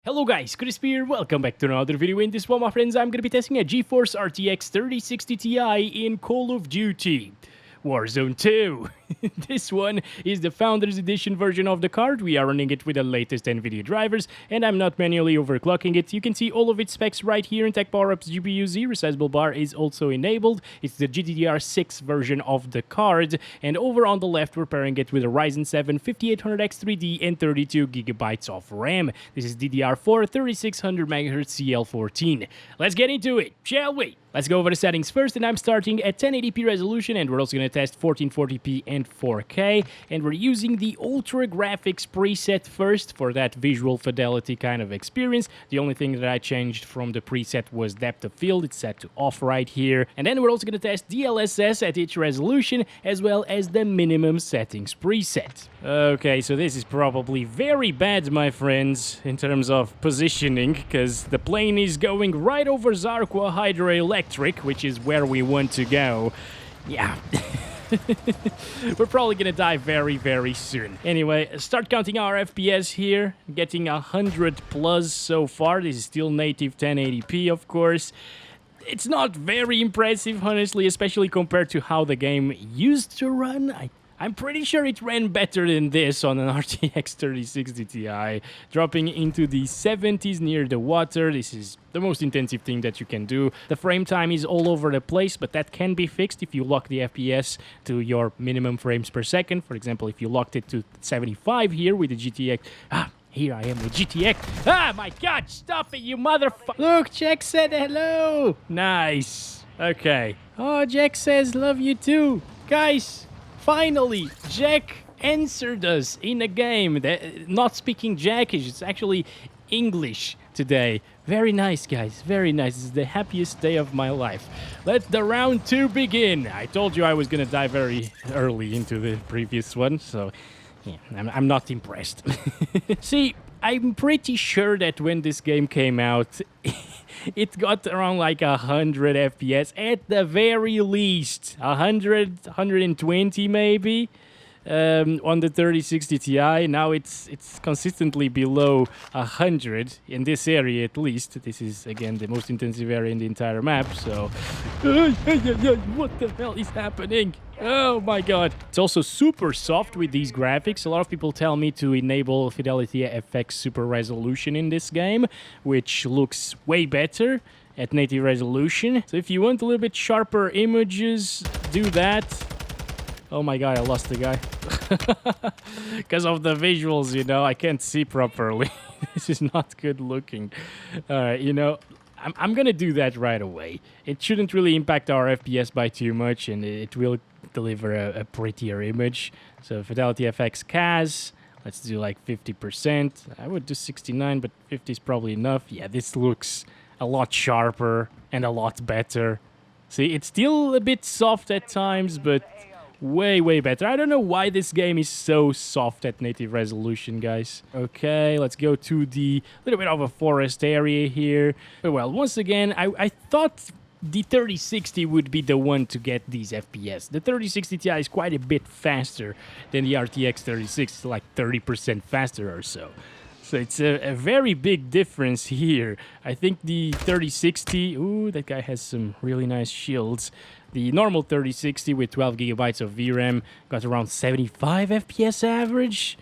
Hello guys, Chris here, welcome back to another video. In this one, my friends, I'm gonna be testing a GeForce RTX 3060 Ti in Call of Duty Warzone 2. This one is the Founders Edition version of the card. We are running it with the latest Nvidia drivers, and I'm not manually overclocking it. You can see all of its specs right here in Tech Power-Ups GPU-Z. Resizable bar is also enabled. It's the GDDR6 version of the card, and over on the left, we're pairing it with a Ryzen 7 5800X 3D and 32GB of RAM. This is DDR4 3600MHz CL14. Let's get into it, shall we? Let's go over the settings first, and I'm starting at 1080p resolution, and we're also going to test 1440p and 4K, and we're using the Ultra Graphics preset first for that visual fidelity kind of experience. The only thing that I changed from the preset was depth of field. It's set to off right here, and then we're also going to test DLSS at each resolution, as well as the minimum settings preset. Okay, so this is probably very bad, my friends, in terms of positioning, because the plane is going right over Zarqwa Hydroelectric, which is where we want to go. Yeah. We're probably gonna die very, very soon. Anyway, start counting our FPS here. Getting 100 plus so far. This is still native 1080p, of course. It's not very impressive, honestly, especially compared to how the game used to run. I'm pretty sure it ran better than this on an RTX 3060 Ti. Dropping into the 70s near the water. This is the most intensive thing that you can do. The frame time is all over the place, but that can be fixed if you lock the FPS to your minimum frames per second. For example, if you locked it to 75 here with the GTX... Here I am with GTX. My God, stop it, you motherfucker. Look, Jack said hello. Nice. Okay. Oh, Jack says love you too. Guys, finally, Jack answered us in a game. Not speaking Jackish, it's actually English today. Very nice, guys. Very nice. This is the happiest day of my life. Let the round 2 begin. I told you I was gonna die very early into the previous one, so... yeah, I'm not impressed. See, I'm pretty sure that when this game came out, it got around like 100 FPS at the very least. 100, 120 maybe on the 3060 Ti. Now it's consistently below 100 in this area at least. This is, again, the most intensive area in the entire map, so... what the hell is happening? Oh my God. It's also super soft with these graphics. A lot of people tell me to enable Fidelity FX Super Resolution in this game, which looks way better at native resolution. So if you want a little bit sharper images, do that. Oh my God, I lost the guy. Because of the visuals, you know, I can't see properly. This is not good looking. Alright, you know, I'm gonna do that right away. It shouldn't really impact our FPS by too much, and it will deliver a prettier image. So Fidelity FX CAS, let's do like 50%. I would do 69, but 50 is probably enough. Yeah, this looks a lot sharper and a lot better. See, it's still a bit soft at times, but way, way better. I don't know why this game is so soft at native resolution, guys. Okay, let's go to the little bit of a forest area here. Well, once again, I thought the 3060 would be the one to get these FPS. The 3060 Ti is quite a bit faster than the RTX 3060, like 30% faster or so. So it's a very big difference here. I think the 3060... ooh, that guy has some really nice shields. The normal 3060 with 12GB of VRAM got around 75 FPS average.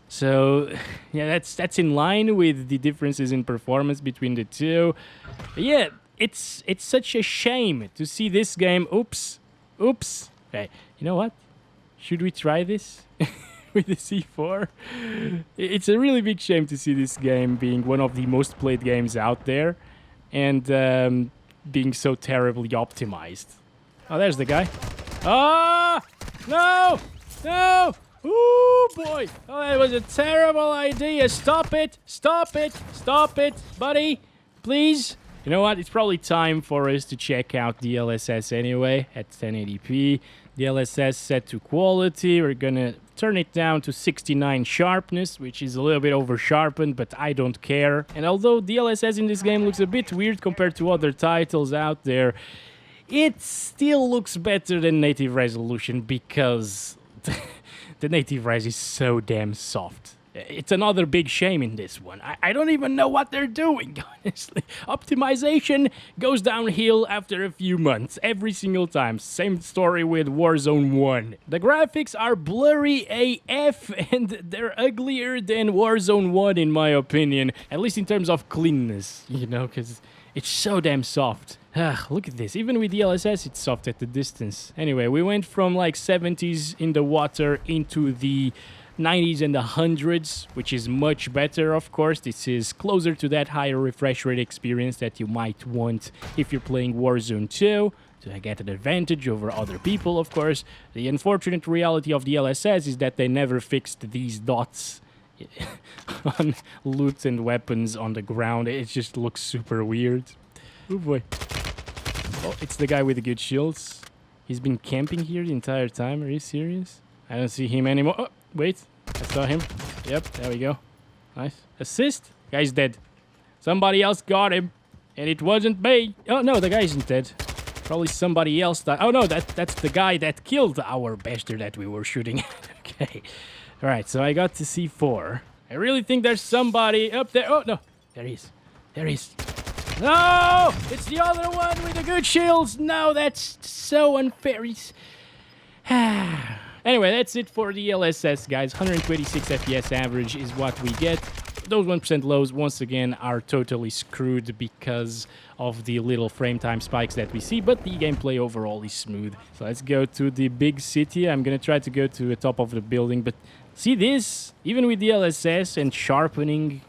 So, yeah, that's in line with the differences in performance between the two. Yeah, it's such a shame to see this game... Oops. Okay, you know what? Should we try this? With the C4. It's a really big shame to see this game being one of the most played games out there and being so terribly optimized. Oh, there's the guy. Ah! No! No! Ooh, boy! Oh, that was a terrible idea. Stop it! Stop it! Stop it, buddy! Please! You know what? It's probably time for us to check out DLSS anyway at 1080p. DLSS set to quality. We're gonna turn it down to 69 sharpness, which is a little bit over sharpened, but I don't care. And although DLSS in this game looks a bit weird compared to other titles out there, it still looks better than native resolution because the native res is so damn soft. It's another big shame in this one. I don't even know what they're doing, honestly. Optimization goes downhill after a few months, every single time. Same story with Warzone 1. The graphics are blurry AF, and they're uglier than Warzone 1, in my opinion. At least in terms of cleanness, you know, because it's so damn soft. Look at this. Even with DLSS, it's soft at the distance. Anyway, we went from like 70s in the water into the 90s and the 100s, which is much better, of course. This is closer to that higher refresh rate experience that you might want if you're playing Warzone 2. To get an advantage over other people, of course. The unfortunate reality of DLSS is that they never fixed these dots on loot and weapons on the ground. It just looks super weird. Oh boy. Oh, it's the guy with the good shields. He's been camping here the entire time. Are you serious? I don't see him anymore. Oh, wait. I saw him. Yep, there we go. Nice. Assist. Guy's dead. Somebody else got him. And it wasn't me. Oh, no, the guy isn't dead. Probably somebody else died. Oh, no, that's the guy that killed our bastard that we were shooting at. Okay. All right, so I got to C4. I really think there's somebody up there. Oh, no. There he is. There he is. No! It's the other one with the good shields. No, that's so unfair. Anyway, that's it for the DLSS, guys. 126 FPS average is what we get. Those 1% lows, once again, are totally screwed because of the little frame time spikes that we see, but the gameplay overall is smooth. So let's go to the big city. I'm going to try to go to the top of the building, but see this? Even with DLSS and sharpening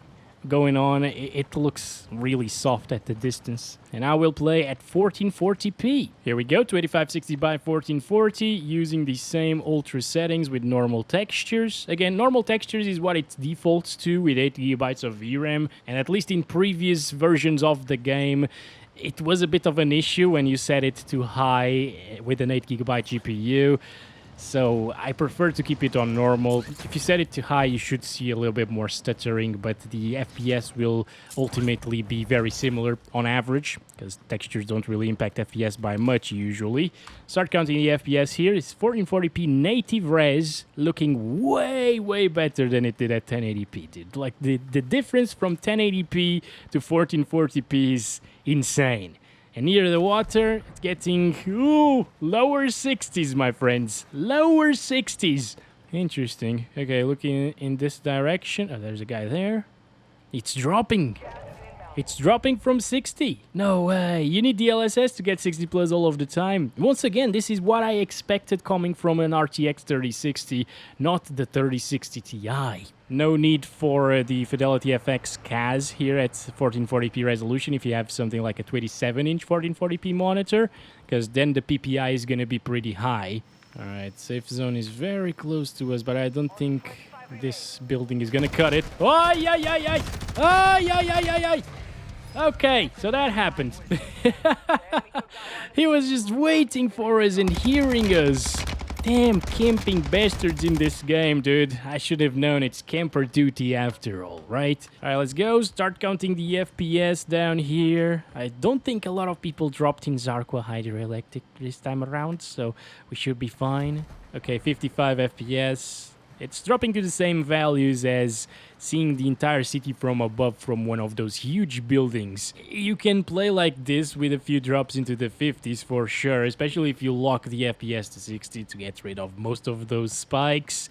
going on, it looks really soft at the distance. And I will play at 1440p. Here we go, 2560 by 1440, using the same ultra settings with normal textures. Again, normal textures is what it defaults to with 8 GB of VRAM, and at least in previous versions of the game, it was a bit of an issue when you set it to high with an 8 GB GPU. So I prefer to keep it on normal. If you set it to high, you should see a little bit more stuttering, but the FPS will ultimately be very similar on average, because textures don't really impact FPS by much usually. Start counting the FPS here. It's 1440p native res, looking way, way better than it did at 1080p, dude. Like, the difference from 1080p to 1440p is insane. And near the water, it's getting, lower 60s, my friends. Lower 60s. Interesting. Okay, looking in this direction. Oh, there's a guy there. It's dropping. It's dropping from 60. No way. You need DLSS to get 60 plus all of the time. Once again, this is what I expected coming from an RTX 3060, not the 3060 Ti. No need for the Fidelity FX CAS here at 1440p resolution if you have something like a 27-inch 1440p monitor, because then the PPI is going to be pretty high. Alright, safe zone is very close to us, but I don't think this building is going to cut it. Oh, yeah, yeah, yeah. Oh, yeah, yeah, yeah, yeah. Okay, so that happened. He was just waiting for us and hearing us. Damn camping bastards in this game, dude. I should have known it's camper duty after all, right? Alright, let's go. Start counting the FPS down here. I don't think a lot of people dropped in Zarqwa Hydroelectric this time around, so we should be fine. Okay, 55 FPS. It's dropping to the same values as seeing the entire city from above from one of those huge buildings. You can play like this with a few drops into the 50s for sure, especially if you lock the FPS to 60 to get rid of most of those spikes.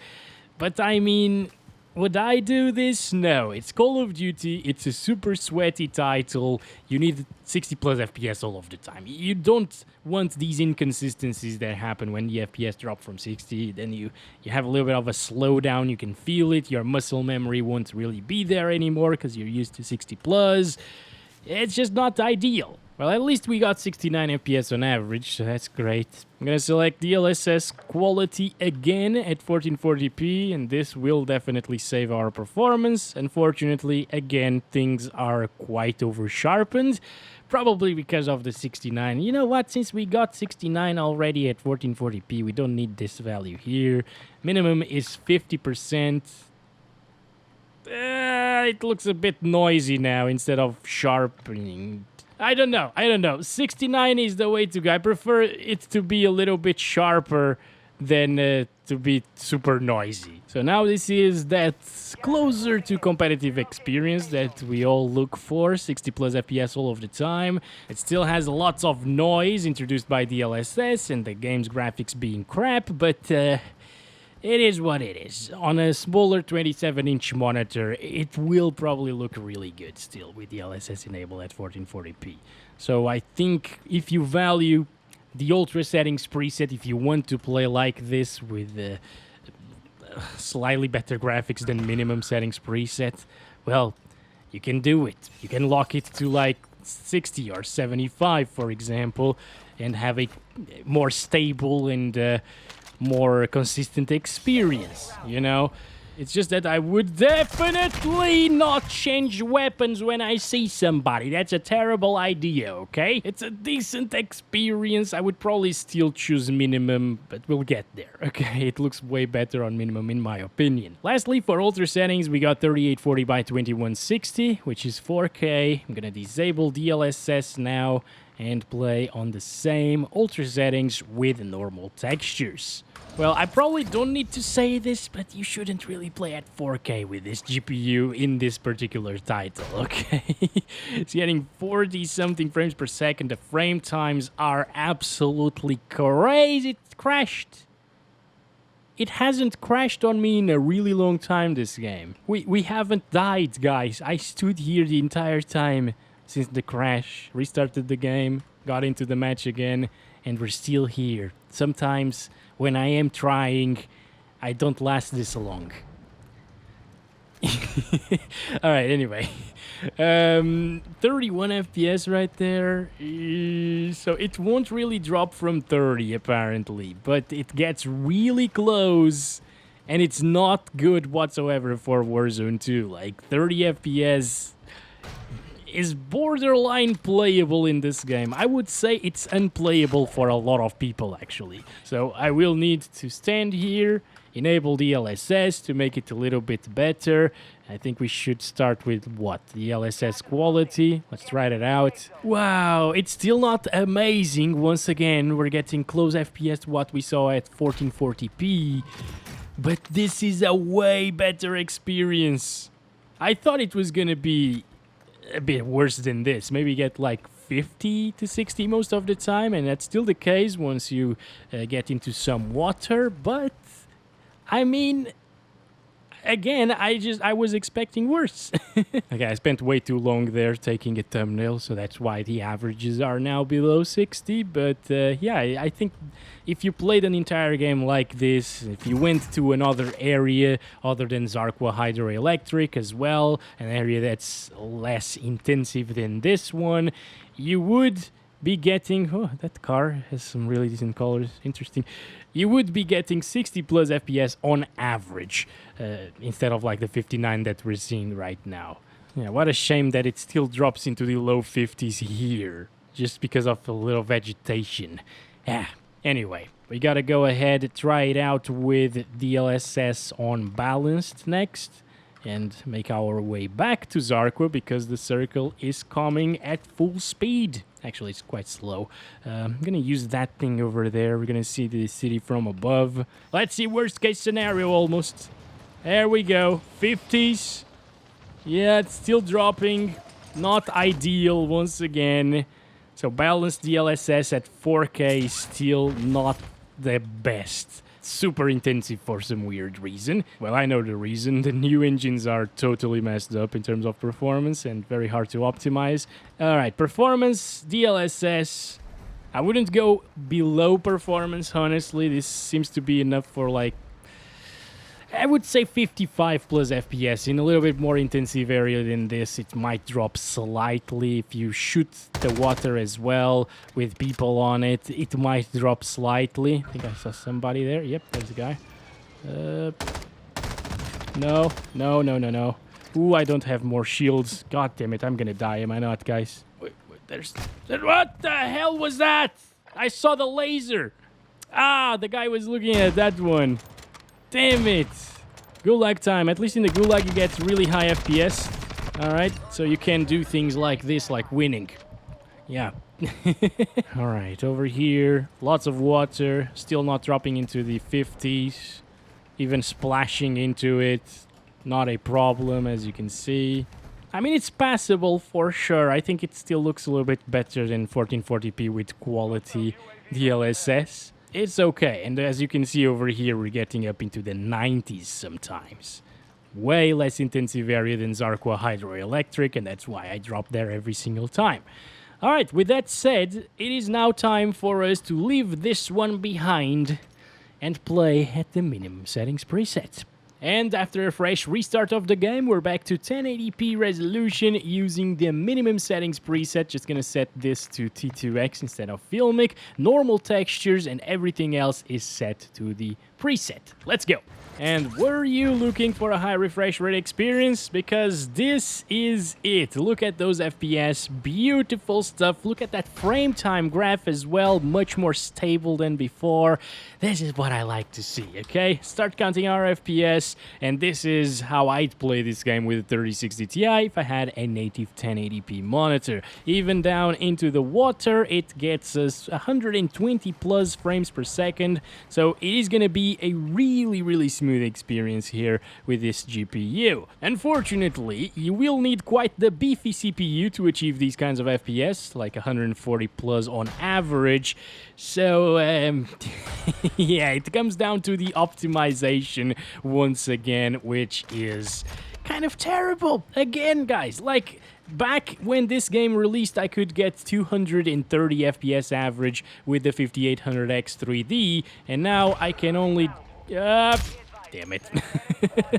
But I mean, would I do this? No, it's Call of Duty, it's a super sweaty title, you need 60 plus FPS all of the time. You don't want these inconsistencies that happen when the FPS drop from 60, then you have a little bit of a slowdown, you can feel it, your muscle memory won't really be there anymore because you're used to 60 plus. It's just not ideal. Well, at least we got 69 FPS on average, so that's great. I'm gonna select DLSS quality again at 1440p, and this will definitely save our performance. Unfortunately, again, things are quite over-sharpened, probably because of the 69. You know what, since we got 69 already at 1440p, we don't need this value here. Minimum is 50%. It looks a bit noisy now instead of sharpening. I don't know. 69 is the way to go. I prefer it to be a little bit sharper than to be super noisy. So now this is that closer to competitive experience that we all look for, 60 plus FPS all of the time. It still has lots of noise introduced by DLSS and the game's graphics being crap, but it is what it is. On a smaller 27-inch monitor, it will probably look really good still with DLSS enabled at 1440p. So I think if you value the Ultra settings preset, if you want to play like this with slightly better graphics than minimum settings preset, well, you can do it. You can lock it to like 60 or 75, for example, and have a more stable and more consistent experience, you know? It's just that I would definitely not change weapons when I see somebody. That's a terrible idea, okay? It's a decent experience. I would probably still choose minimum, but we'll get there, okay? It looks way better on minimum in my opinion. Lastly, for ultra settings, we got 3840 by 2160, which is 4K. I'm gonna disable DLSS now and play on the same ultra settings with normal textures. Well, I probably don't need to say this, but you shouldn't really play at 4K with this GPU in this particular title, okay? It's getting 40-something frames per second. The frame times are absolutely crazy. It crashed. It hasn't crashed on me in a really long time, this game. We haven't died, guys. I stood here the entire time since the crash, restarted the game, got into the match again, and we're still here. Sometimes when I am trying, I don't last this long. Alright, anyway. 31 FPS right there. So it won't really drop from 30 apparently, but it gets really close and it's not good whatsoever for Warzone 2. Like 30 FPS is borderline playable in this game. I would say it's unplayable for a lot of people actually. So I will need to stand here, enable DLSS to make it a little bit better. I think we should start with what? DLSS quality. Let's try it out. Wow, it's still not amazing. Once again, we're getting close FPS to what we saw at 1440p. But this is a way better experience. I thought it was gonna be a bit worse than this. Maybe get like 50 to 60 most of the time, and that's still the case once you get into some water. But I mean, again, I was expecting worse. Okay, I spent way too long there taking a thumbnail, so that's why the averages are now below 60. But yeah, I think if you played an entire game like this, if you went to another area other than Zarqwa Hydroelectric as well, an area that's less intensive than this one, you would be getting... Oh, that car has some really decent colors. Interesting. You would be getting 60 plus FPS on average, instead of like the 59 that we're seeing right now. Yeah, what a shame that it still drops into the low 50s here, just because of a little vegetation. Yeah. Anyway, we gotta go ahead and try it out with DLSS on balanced next, and make our way back to Zarqwa because the circle is coming at full speed. Actually, it's quite slow. I'm gonna use that thing over there. We're gonna see the city from above. Let's see worst case scenario almost. There we go. 50s. Yeah, it's still dropping. Not ideal once again. So balanced DLSS at 4K is still not the best. Super intensive for some weird reason. Well, I know the reason. The new engines are totally messed up in terms of performance and very hard to optimize. Alright, performance, DLSS. I wouldn't go below performance, honestly. This seems to be enough for like... I would say 55 plus FPS. In a little bit more intensive area than this, it might drop slightly. If you shoot the water as well with people on it, it might drop slightly. I think I saw somebody there. Yep, there's a guy. No. Ooh, I don't have more shields. God damn it, I'm gonna die, am I not, guys? Wait, what the hell was that? I saw the laser. Ah, the guy was looking at that one. Damn it. Gulag time. At least in the Gulag you get really high FPS. Alright, so you can do things like this, like winning. Yeah, All right, over here, lots of water, still not dropping into the 50s, even splashing into it, not a problem, as you can see. I mean, it's passable for sure. I think it still looks a little bit better than 1440p with quality DLSS. It's okay, and as you can see over here, we're getting up into the 90s sometimes. Way less intensive area than Zarqwa Hydroelectric, and that's why I drop there every single time. Alright, with that said, it is now time for us to leave this one behind and play at the minimum settings preset. And after a fresh restart of the game, we're back to 1080p resolution using the minimum settings preset. Just gonna set this to T2X instead of filmic. Normal textures and everything else is set to the preset. Let's go. And were you looking for a high refresh rate experience? Because this is it. Look at those FPS, beautiful stuff. Look at that frame time graph as well, much more stable than before. This is what I like to see, okay? Start counting our FPS, and this is how I'd play this game with a 3060 Ti if I had a native 1080p monitor. Even down into the water, it gets us 120 plus frames per second, so it is gonna be a really smooth experience here with this GPU. Unfortunately, you will need quite the beefy CPU to achieve these kinds of FPS, like 140 plus on average. So, yeah, it comes down to the optimization once again, which is kind of terrible. Again, guys, like, back when this game released, I could get 230 FPS average with the 5800X 3D, and now I can only... damn it.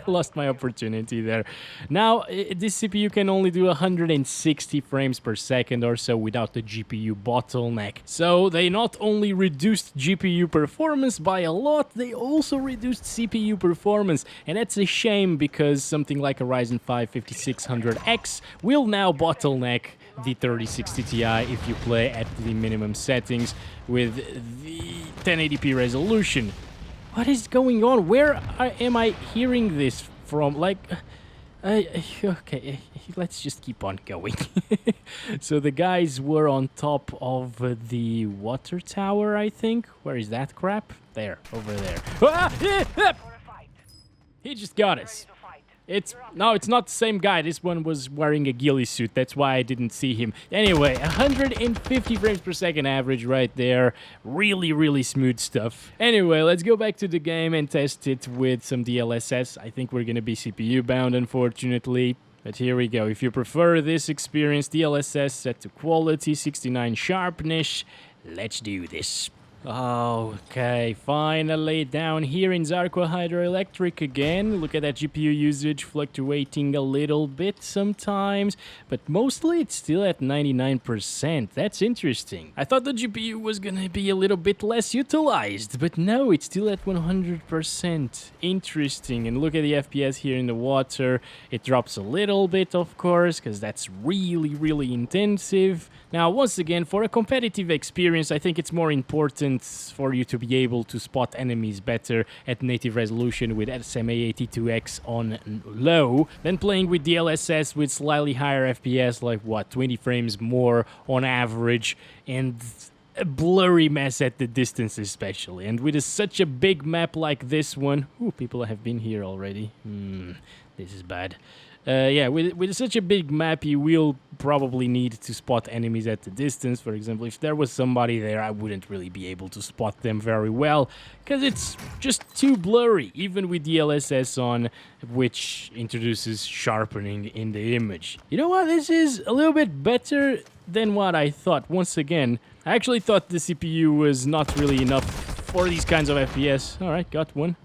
Lost my opportunity there. Now, this CPU can only do 160 frames per second or so without the GPU bottleneck. So they not only reduced GPU performance by a lot, they also reduced CPU performance. And that's a shame because something like a Ryzen 5 5600X will now bottleneck the 3060 Ti if you play at the minimum settings with the 1080p resolution. What is going on? Where am I hearing this from? Like, okay, let's just keep on going. So the guys were on top of the water tower, I think. Where is that crap? There, over there. He just got us. No, it's not the same guy. This one was wearing a ghillie suit. That's why I didn't see him. Anyway, 150 frames per second average right there. Really smooth stuff. Anyway, let's go back to the game and test it with some DLSS. I think we're gonna be CPU bound, unfortunately. But here we go. If you prefer this experience, DLSS set to quality, 69 sharpness. Let's do this. Okay, finally down here in Zarqwa Hydroelectric again. Look at that GPU usage fluctuating a little bit sometimes, but mostly it's still at 99%. That's interesting. I thought the GPU was gonna be a little bit less utilized, but no, it's still at 100%. Interesting. And look at the FPS here in the water. It drops a little bit, of course, because that's really intensive. Now, once again, for a competitive experience, I think it's more important for you to be able to spot enemies better at native resolution with SMA82X on low than playing with DLSS with slightly higher FPS, like what, 20 frames more on average, and a blurry mess at the distance especially. And with such a big map like this one... Ooh, people have been here already. This is bad. Yeah, with such a big map, you will probably need to spot enemies at the distance. For example, if there was somebody there, I wouldn't really be able to spot them very well, because it's just too blurry, even with DLSS on, which introduces sharpening in the image. You know what? This is a little bit better than what I thought. Once again, I actually thought the CPU was not really enough for these kinds of FPS. Alright, got one.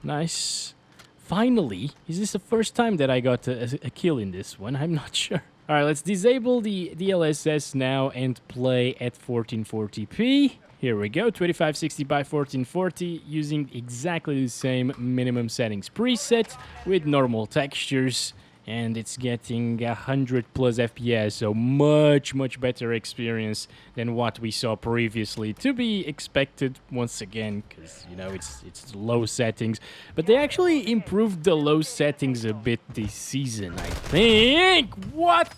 Nice. Finally, is this the first time that I got a kill in this one? I'm not sure. Alright, let's disable the DLSS now and play at 1440p. Here we go, 2560 by 1440, using exactly the same minimum settings preset with normal textures. And it's getting 100 plus FPS, so much better experience than what we saw previously. To be expected once again, because you know it's low settings, but they actually improved the low settings a bit this season, I think. What?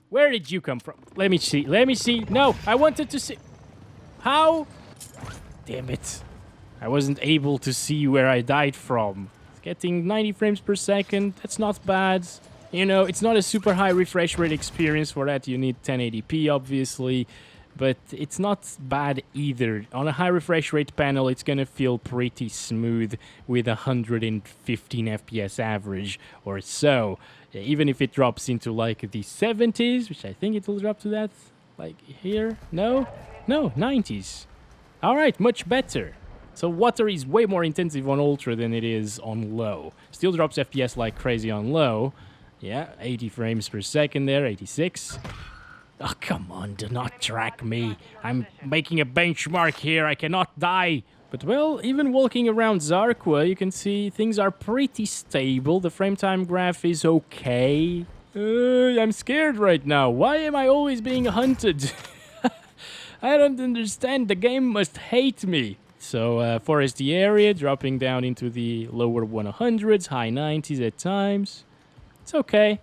Where did you come from? Let me see. Let me see. No, I wanted to see. How? Damn it. I wasn't able to see where I died from. It's getting 90 frames per second. That's not bad. You know, it's not a super high refresh rate experience. For that, you need 1080p, obviously. But it's not bad either. On a high refresh rate panel, it's gonna feel pretty smooth with 115 FPS average or so. Even if it drops into like the 70s, which I think it will drop to that, like here. No, 90s. All right, much better. So water is way more intensive on ultra than it is on low. Still drops FPS like crazy on low. Yeah, 80 frames per second there, 86. Oh, come on, do not track me. I'm making a benchmark here, I cannot die. But well, even walking around Zarqwa, you can see things are pretty stable. The frame time graph is okay. I'm scared right now. Why am I always being hunted? I don't understand. The game must hate me. So, foresty area, dropping down into the lower 100s, high 90s at times. It's okay.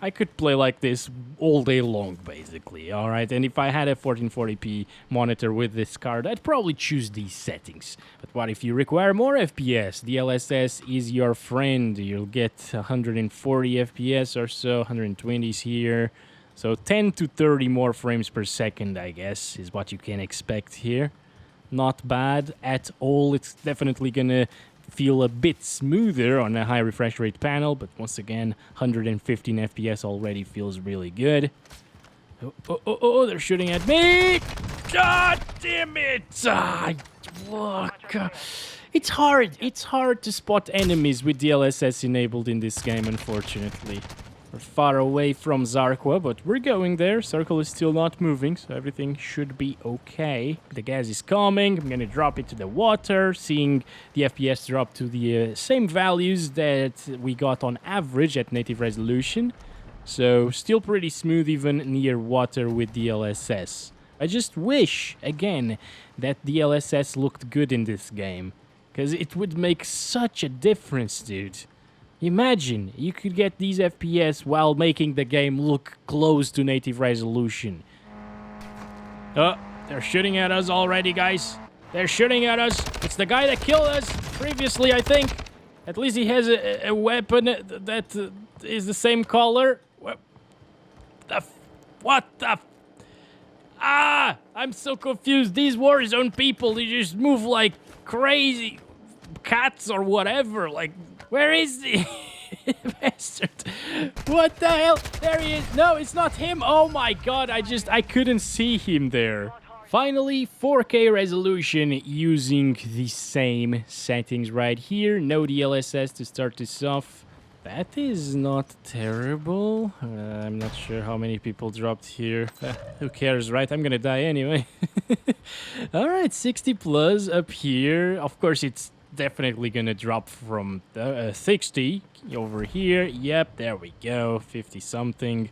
I could play like this all day long, basically, alright? And if I had a 1440p monitor with this card, I'd probably choose these settings. But what if you require more FPS? DLSS is your friend. You'll get 140 FPS or so, 120s here. So 10 to 30 more frames per second, I guess, is what you can expect here. Not bad at all. It's definitely gonna feel a bit smoother on a high refresh rate panel, but once again, 115 FPS already feels really good. Oh, they're shooting at me! God damn it! Look. It's hard to spot enemies with DLSS enabled in this game, unfortunately. We're far away from Zarqwa, but we're going there. Circle is still not moving, so everything should be okay. The gas is coming. I'm gonna drop it to the water, seeing the FPS drop to the same values that we got on average at native resolution. So still pretty smooth even near water with DLSS. I just wish, again, that DLSS looked good in this game, because it would make such a difference, dude. Imagine, you could get these FPS while making the game look close to native resolution. Oh, they're shooting at us already, guys. They're shooting at us. It's the guy that killed us previously, I think. At least he has a weapon that is the same color. What the... I'm so confused. These Warzone people, they just move like crazy cats or whatever. Like... Where is he? Bastard. What the hell? There he is. No, it's not him. Oh my god, I couldn't see him there. Finally, 4K resolution using the same settings right here. No DLSS to start this off. That is not terrible. I'm not sure how many people dropped here. Who cares, right? I'm gonna die anyway. Alright, 60 plus up here. Of course, it's definitely gonna drop from 60 over here. Yep, there we go, 50 something.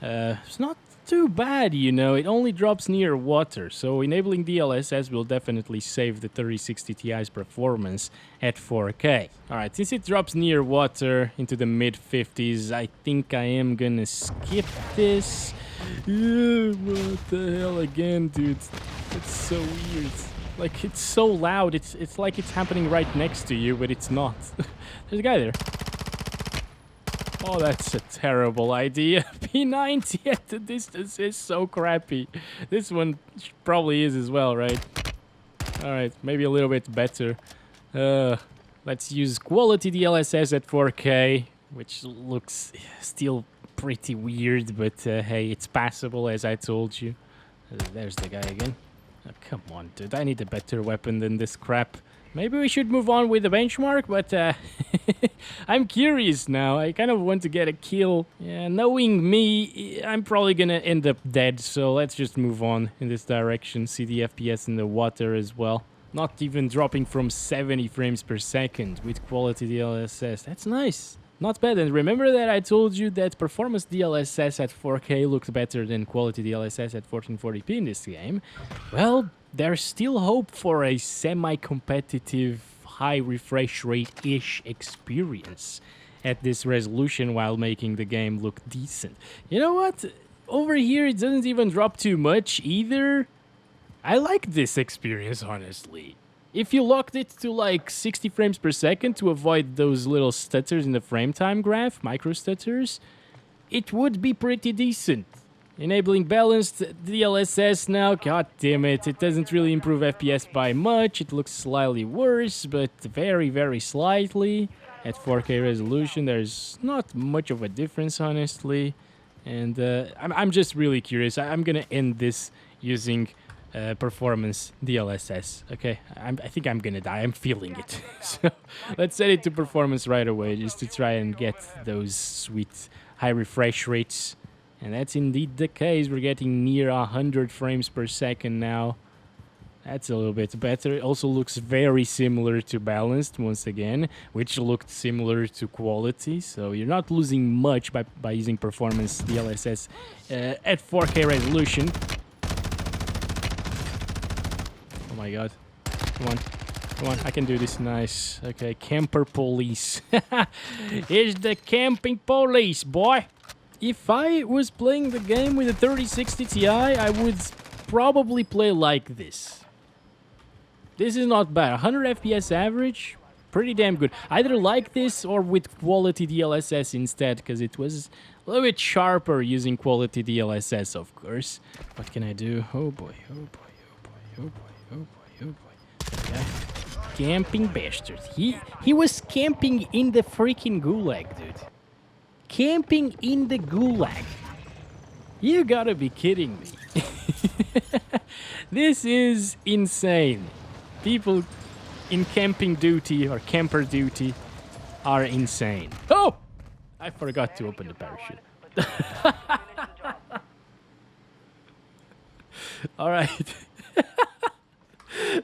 It's not too bad, you know. It only drops near water, so enabling DLSS will definitely save the 3060 Ti's performance at 4K. Alright, since it drops near water into the mid 50s, I think I am gonna skip this. What the hell again, dude? It's so weird. Like, it's so loud, it's like it's happening right next to you, but it's not. There's a guy there. Oh, that's a terrible idea. P90 at the distance is so crappy. This one probably is as well, right? Alright, maybe a little bit better. Let's use quality DLSS at 4K, which looks still pretty weird, but hey, it's passable, as I told you. There's the guy again. Oh, come on, dude. I need a better weapon than this crap. Maybe we should move on with the benchmark, but I'm curious now. I kind of want to get a kill. Yeah, knowing me, I'm probably gonna end up dead, so let's just move on in this direction. See the FPS in the water as well. Not even dropping from 70 frames per second with quality DLSS. That's nice. Not bad. And remember that I told you that performance DLSS at 4K looked better than quality DLSS at 1440p in this game? Well, there's still hope for a semi-competitive, high refresh rate-ish experience at this resolution while making the game look decent. You know what? over here, it doesn't even drop too much either. I like this experience, honestly. If you locked it to like 60 frames per second to avoid those little stutters in the frame time graph, micro stutters, it would be pretty decent. Enabling balanced DLSS now, god damn it, it doesn't really improve FPS by much, it looks slightly worse, but very, very slightly. At 4K resolution, there's not much of a difference, honestly. And I'm just really curious. I'm gonna end this using performance DLSS. Okay, I think I'm gonna die. I'm feeling it. So let's set it to performance right away, just to try and get those sweet high refresh rates. And that's indeed the case. We're getting near 100 frames per second now. That's a little bit better. It also looks very similar to balanced once again, which looked similar to quality. So you're not losing much by using performance DLSS at 4K resolution. Oh my god. Come on. Come on, I can do this. Nice. Okay, camper police. Here's the camping police, boy. If I was playing the game with a 3060 Ti, I would probably play like this. This is not bad. 100 FPS average, pretty damn good. Either like this or with quality DLSS instead, because it was a little bit sharper using quality DLSS, of course. What can I do? Oh boy, oh boy, oh boy, oh boy, oh boy, oh boy. Okay. Camping bastard. He was camping in the freaking gulag, dude. Camping in the gulag. You gotta be kidding me. This is insane. People in camping duty or camper duty are insane. Oh! I forgot to open the parachute. All right.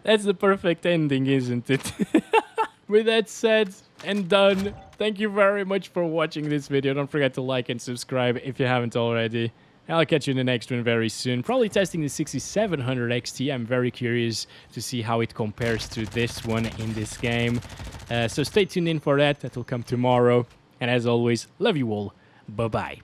That's the perfect ending, isn't it? With that said and done, thank you very much for watching this video. Don't forget to like and subscribe if you haven't already. I'll catch you in the next one very soon. Probably testing the 6700 XT. I'm very curious to see how it compares to this one in this game. So stay tuned in for that. That will come tomorrow. And as always, love you all. Bye-bye.